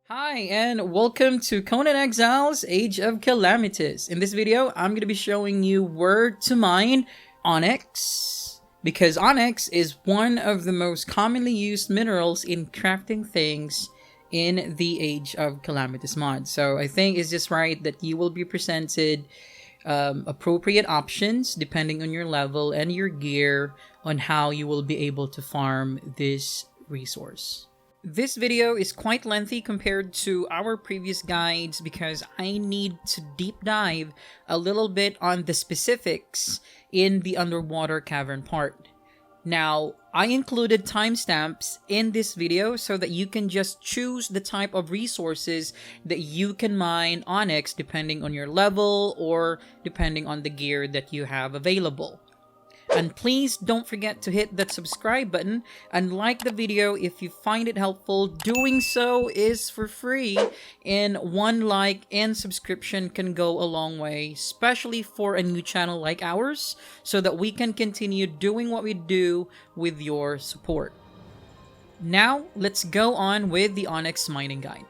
Hi, and welcome to Conan Exiles Age of Calamitous. In this video, I'm going to be showing you where to mine Onyx, because Onyx is one of the most commonly used minerals in crafting things in the Age of Calamitous mod. So I think it's just right that you will be presented appropriate options depending on your level and your gear on how you will be able to farm this resource. This video is quite lengthy compared to our previous guides because I need to deep dive a little bit on the specifics in the underwater cavern part. Now, I included timestamps in this video so that you can just choose the type of resources that you can mine Onyx depending on your level or depending on the gear that you have available. And please don't forget to hit that subscribe button and like the video if you find it helpful. Doing so is for free, and one like and subscription can go a long way, especially for a new channel like ours, so that we can continue doing what we do with your support. Now, let's go on with the Onyx mining guide.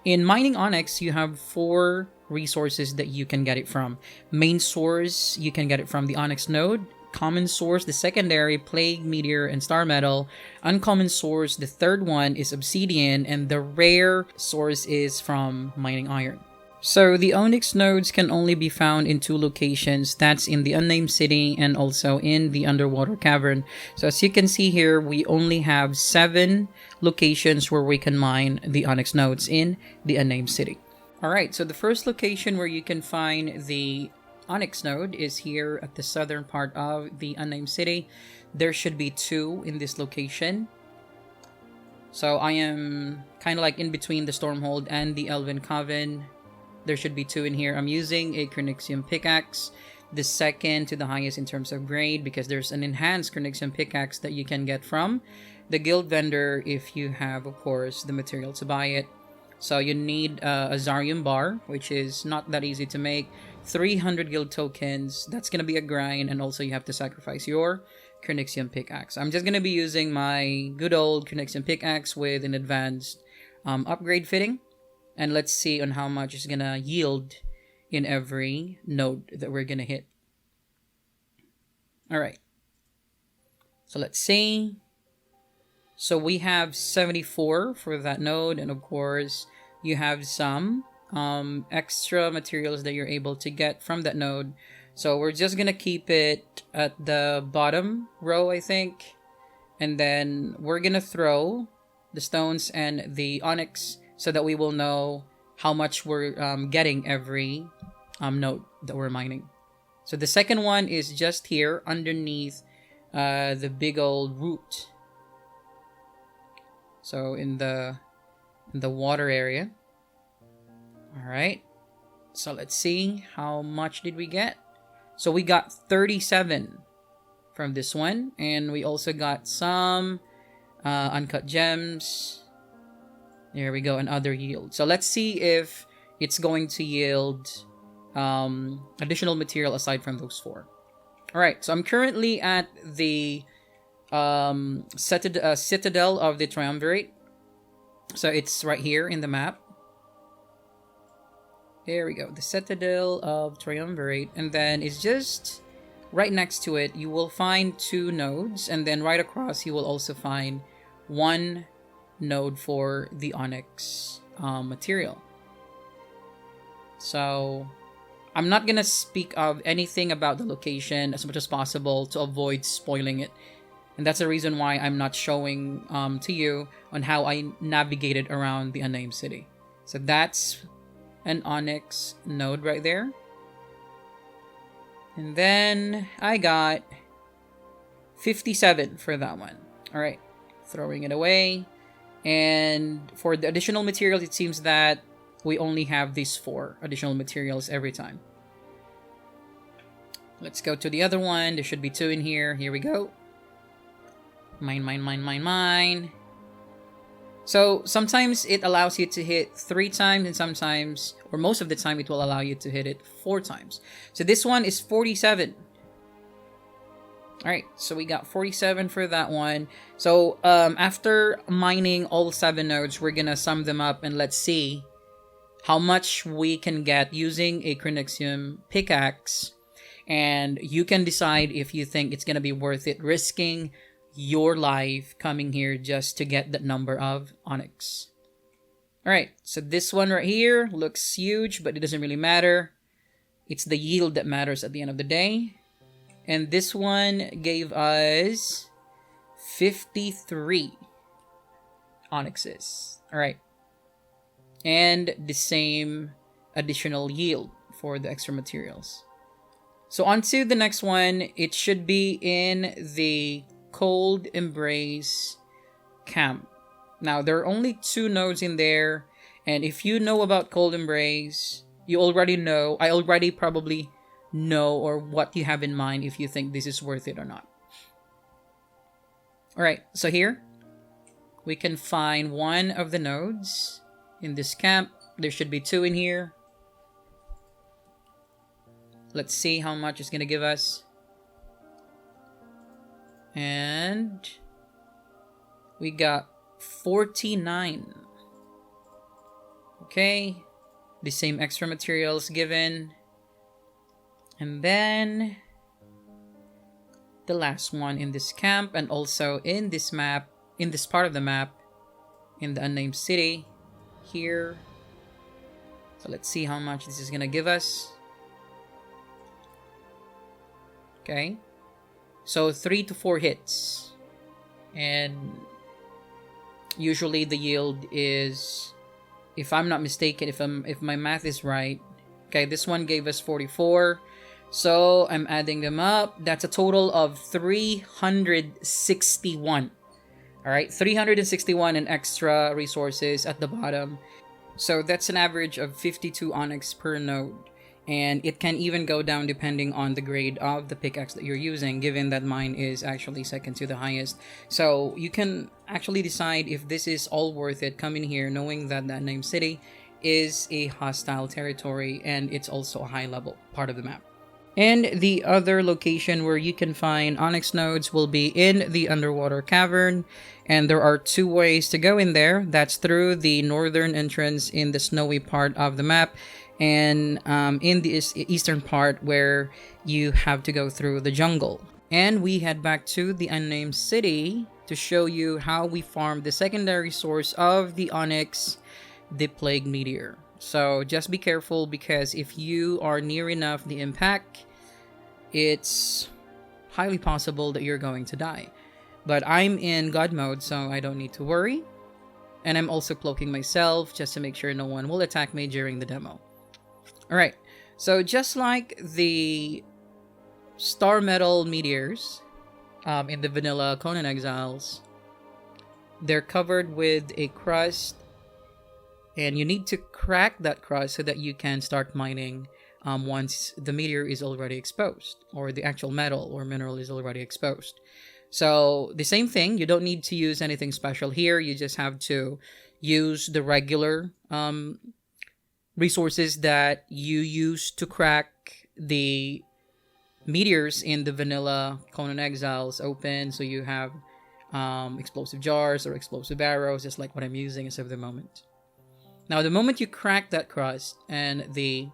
In mining Onyx, you have 4 resources that you can get it from. Main source, you can get it from the Onyx node. Common source, the secondary, Plague, Meteor, and Star Metal. Uncommon source, the third one is Obsidian, and the rare source is from mining iron. So the Onyx nodes can only be found in 2 locations. That's in the Unnamed City and also in the underwater cavern. So as you can see here, we only have 7 locations where we can mine the Onyx nodes in the Unnamed City. Alright, so the first location where you can find the Onyx node is here at the southern part of the Unnamed City. There should be 2 in this location. So I am kind of like in between the Stormhold and the Elven Coven. There should be 2 in here. I'm using a Chronoxium pickaxe, the second to the highest in terms of grade, because there's an enhanced Chronoxium pickaxe that you can get from the guild vendor if you have, of course, the material to buy it. So you need a Zarium bar, which is not that easy to make. 300 guild tokens, that's going to be a grind, and also you have to sacrifice your Chronoxium pickaxe. I'm just going to be using my good old Chronoxium pickaxe with an advanced upgrade fitting. And let's see on how much it's going to yield in every node that we're going to hit. Alright. So let's see. So we have 74 for that node, and of course you have some extra materials that you're able to get from that node. So we're just gonna keep it at the bottom row, I think, and then we're gonna throw the stones and the onyx so that we will know how much we're getting every node that we're mining. So the second one is just here underneath the big old root. So in the water area. Alright. So let's see, how much did we get? So we got 37 from this one. And we also got some uncut gems. There we go, and other yield. So let's see if it's going to yield additional material aside from those 4. Alright, so I'm currently at the Citadel of the Triumvirate. So it's right here in the map. There we go, the Citadel of Triumvirate. And then it's just right next to it, you will find 2 nodes. And then right across, you will also find 1 node for the Onyx material. So I'm not gonna speak of anything about the location as much as possible to avoid spoiling it. And that's the reason why I'm not showing to you on how I navigated around the Unnamed City. So that's an Onyx node right there. And then I got 57 for that one. Alright, throwing it away. And for the additional materials, it seems that we only have these 4 additional materials every time. Let's go to the other one. There should be 2 in here. Here we go. Mine, mine, mine, mine, mine. So sometimes it allows you to hit 3 times, and sometimes, or most of the time, it will allow you to hit it 4 times. So this one is 47. Alright, so we got 47 for that one. So after mining all 7 nodes, we're gonna sum them up and let's see how much we can get using a Chronoxium pickaxe. And you can decide if you think it's gonna be worth it risking your life coming here just to get that number of Onyx. Alright, so this one right here looks huge, but it doesn't really matter. It's the yield that matters at the end of the day. And this one gave us 53 Onyxes. Alright. And the same additional yield for the extra materials. So on to the next one. It should be in the Cold Embrace camp. Now, there are only 2 nodes in there. And if you know about Cold Embrace, you already know. I already probably know or what you have in mind if you think this is worth it or not. Alright, so here we can find one of the nodes in this camp. There should be 2 in here. Let's see how much it's gonna give us. And we got 49. Okay, the same extra materials given. And then the last one in this camp and also in this map, in this part of the map, in the Unnamed City here. So let's see how much this is gonna give us. Okay, so 3 to 4 hits, and usually the yield is, if I'm not mistaken, if my math is right, okay, this one gave us 44. So I'm adding them up. That's a total of 361. All right, 361 in extra resources at the bottom. So that's an average of 52 Onyx per node. And it can even go down depending on the grade of the pickaxe that you're using, given that mine is actually second to the highest. So you can actually decide if this is all worth it coming here, knowing that the Unnamed City is a hostile territory and it's also a high level part of the map. And the other location where you can find Onyx nodes will be in the underwater cavern. And there are 2 ways to go in there. That's through the northern entrance in the snowy part of the map, and in the eastern part where you have to go through the jungle. And we head back to the Unnamed City to show you how we farm the secondary source of the Onyx, the Plague Meteor. So just be careful, because if you are near enough the impact, it's highly possible that you're going to die. But I'm in God mode, so I don't need to worry. And I'm also cloaking myself just to make sure no one will attack me during the demo. Alright, so just like the Star Metal Meteors in the vanilla Conan Exiles, they're covered with a crust, and you need to crack that crust so that you can start mining once the meteor is already exposed, or the actual metal or mineral is already exposed. So the same thing, you don't need to use anything special here. You just have to use the regular resources that you use to crack the meteors in the vanilla Conan Exiles open. So you have explosive jars or explosive arrows, just like what I'm using as of the moment. Now, the moment you crack that crust and the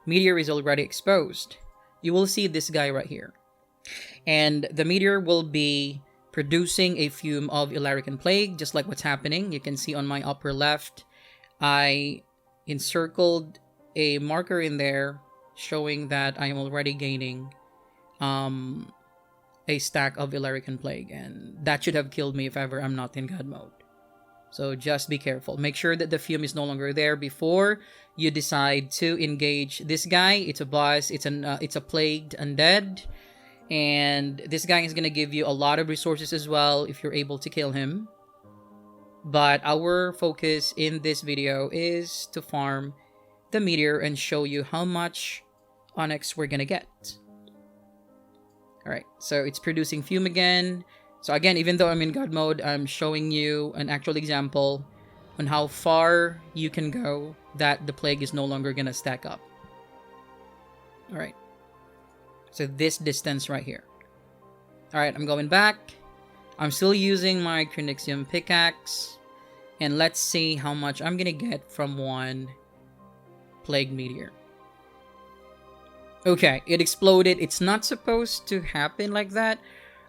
meteor is already exposed, you will see this guy right here. And the meteor will be producing a fume of Illyrican Plague, just like what's happening. You can see on my upper left, I encircled a marker in there showing that I am already gaining a stack of Illyrican Plague. And that should have killed me if ever I'm not in God mode. So just be careful. Make sure that the fume is no longer there before you decide to engage this guy. It's a boss. It's a plagued undead. And this guy is going to give you a lot of resources as well if you're able to kill him. But our focus in this video is to farm the meteor and show you how much Onyx we're going to get. Alright, so it's producing fume again. So again, even though I'm in God mode, I'm showing you an actual example on how far you can go that the plague is no longer going to stack up. Alright. So this distance right here. Alright, I'm going back. I'm still using my Cranixium pickaxe. And let's see how much I'm gonna get from one Plague Meteor. Okay, it exploded. It's not supposed to happen like that.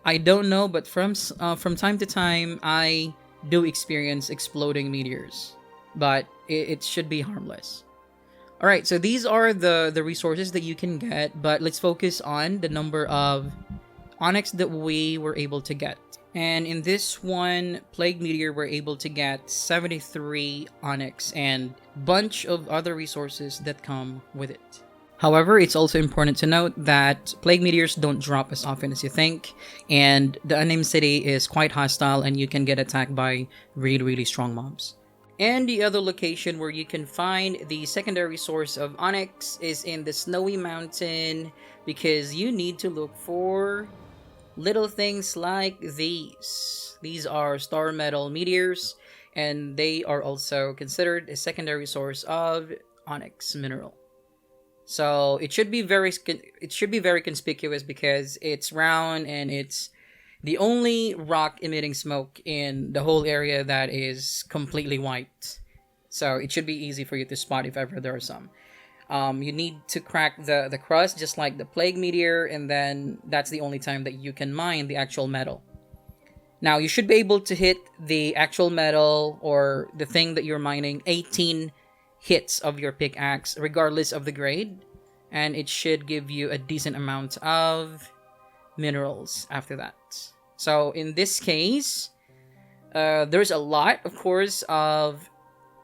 I don't know, but from time to time, I do experience exploding meteors. But it should be harmless. Alright, so these are the resources that you can get, but let's focus on the number of Onyx that we were able to get. And in this one Plague Meteor, we're able to get 73 Onyx and bunch of other resources that come with it. However, it's also important to note that Plague Meteors don't drop as often as you think, and the Unnamed City is quite hostile and you can get attacked by really strong mobs. And the other location where you can find the secondary source of Onyx is in the Snowy Mountain, because you need to look for little things like these. These are star metal meteors, and they are also considered a secondary source of Onyx mineral. So it should be very conspicuous because it's round and it's the only rock emitting smoke in the whole area that is completely white. So it should be easy for you to spot if ever there are some. You need to crack the crust just like the Plague Meteor, and then that's the only time that you can mine the actual metal. Now you should be able to hit the actual metal or the thing that you're mining 18 hits of your pickaxe regardless of the grade, and it should give you a decent amount of minerals after that. So in this case, there's a lot, of course, of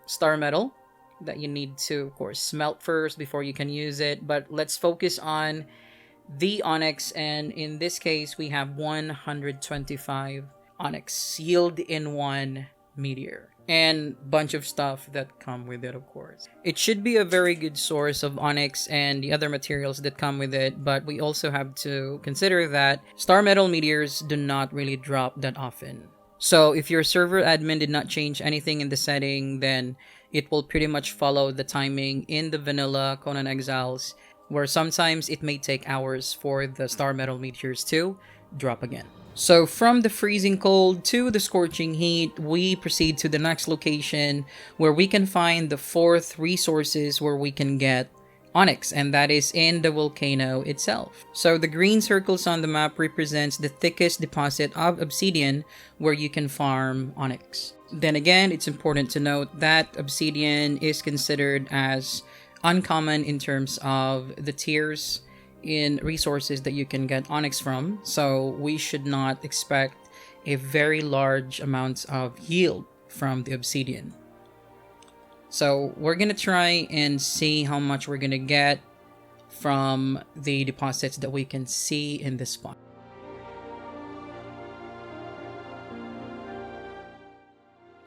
star metal that you need to, of course, smelt first before you can use it. But let's focus on the Onyx, and in this case, we have 125 Onyx yield in one meteor. And bunch of stuff that come with it, of course. It should be a very good source of Onyx and the other materials that come with it, but we also have to consider that star metal meteors do not really drop that often. So if your server admin did not change anything in the setting, then it will pretty much follow the timing in the vanilla Conan Exiles, where sometimes it may take hours for the star metal meteors to drop again. So from the freezing cold to the scorching heat, we proceed to the next location where we can find the fourth resources where we can get Onyx, and that is in the volcano itself. So the green circles on the map represents the thickest deposit of Obsidian where you can farm Onyx. Then again, it's important to note that Obsidian is considered as uncommon in terms of the tiers in resources that you can get Onyx from, so we should not expect a very large amount of yield from the Obsidian. So we're gonna try and see how much we're gonna get from the deposits that we can see in this spot.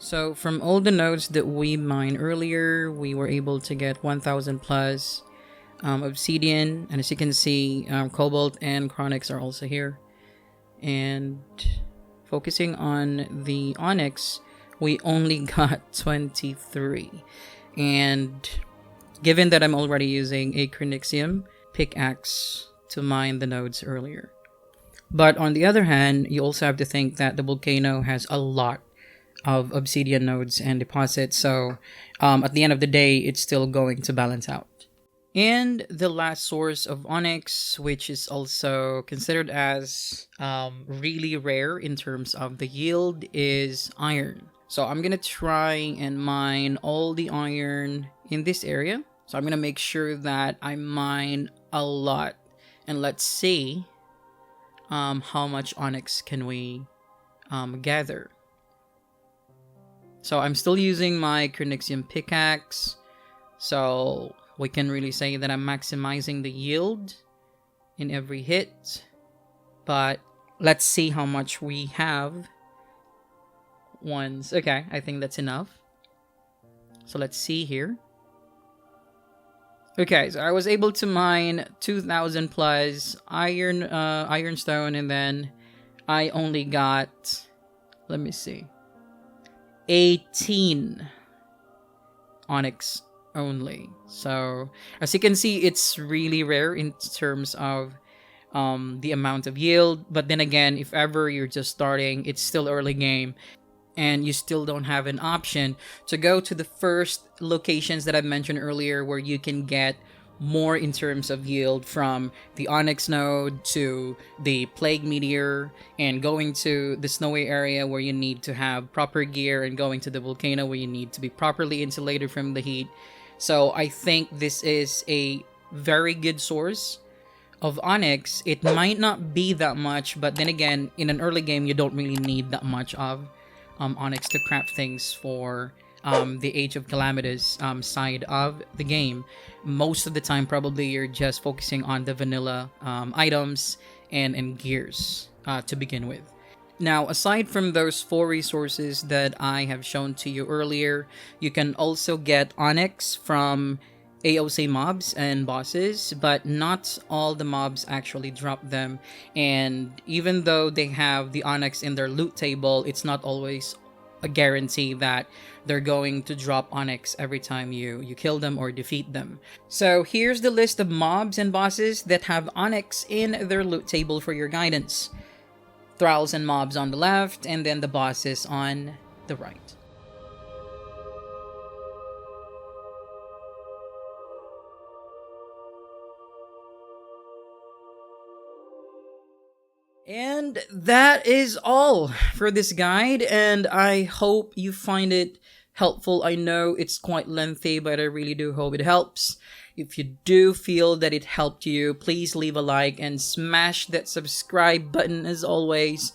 So from all the nodes that we mined earlier, we were able to get 1000 plus Obsidian, and as you can see, Cobalt and Chronix are also here. And focusing on the Onyx, we only got 23. And given that I'm already using a Cranixium pickaxe to mine the nodes earlier. But on the other hand, you also have to think that the volcano has a lot of Obsidian nodes and deposits, so at the end of the day, it's still going to balance out. And the last source of Onyx, which is also considered as really rare in terms of the yield, is iron. So I'm gonna try and mine all the iron in this area. So I'm gonna make sure that I mine a lot, and let's see how much Onyx can we gather. So I'm still using my Cranixium pickaxe, so we can really say that I'm maximizing the yield in every hit. But let's see how much we have once. Okay, I think that's enough. So let's see here. Okay, so I was able to mine 2000 plus ironstone, and then I only got, let me see, 18 Onyx only. So as you can see, it's really rare in terms of the amount of yield. But then again, if ever you're just starting, it's still early game, and you still don't have an option to go to the first locations that I mentioned earlier where you can get more in terms of yield, from the Onyx node to the Plague Meteor, and going to the snowy area where you need to have proper gear, and going to the volcano where you need to be properly insulated from the heat. So I think this is a very good source of Onyx. It might not be that much, but then again, in an early game, you don't really need that much of Onyx to craft things for the Age of Calamitous side of the game. Most of the time, probably you're just focusing on the vanilla items and gears to begin with. Now, aside from those 4 resources that I have shown to you earlier, you can also get Onyx from AOC mobs and bosses, but not all the mobs actually drop them. And even though they have the Onyx in their loot table, it's not always a guarantee that they're going to drop Onyx every time you kill them or defeat them. So here's the list of mobs and bosses that have Onyx in their loot table for your guidance. Thralls and mobs on the left, and then the bosses on the right. And that is all for this guide, and I hope you find it helpful. I know it's quite lengthy, but I really do hope it helps. If you do feel that it helped you, please leave a like and smash that subscribe button as always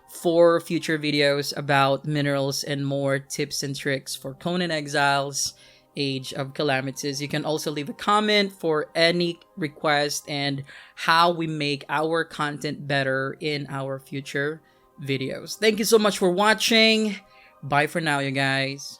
for future videos about minerals and more tips and tricks for Conan Exiles Age of Calamitous. You can also leave a comment for any request and how we make our content better in our future videos. Thank you so much for watching. Bye for now, you guys.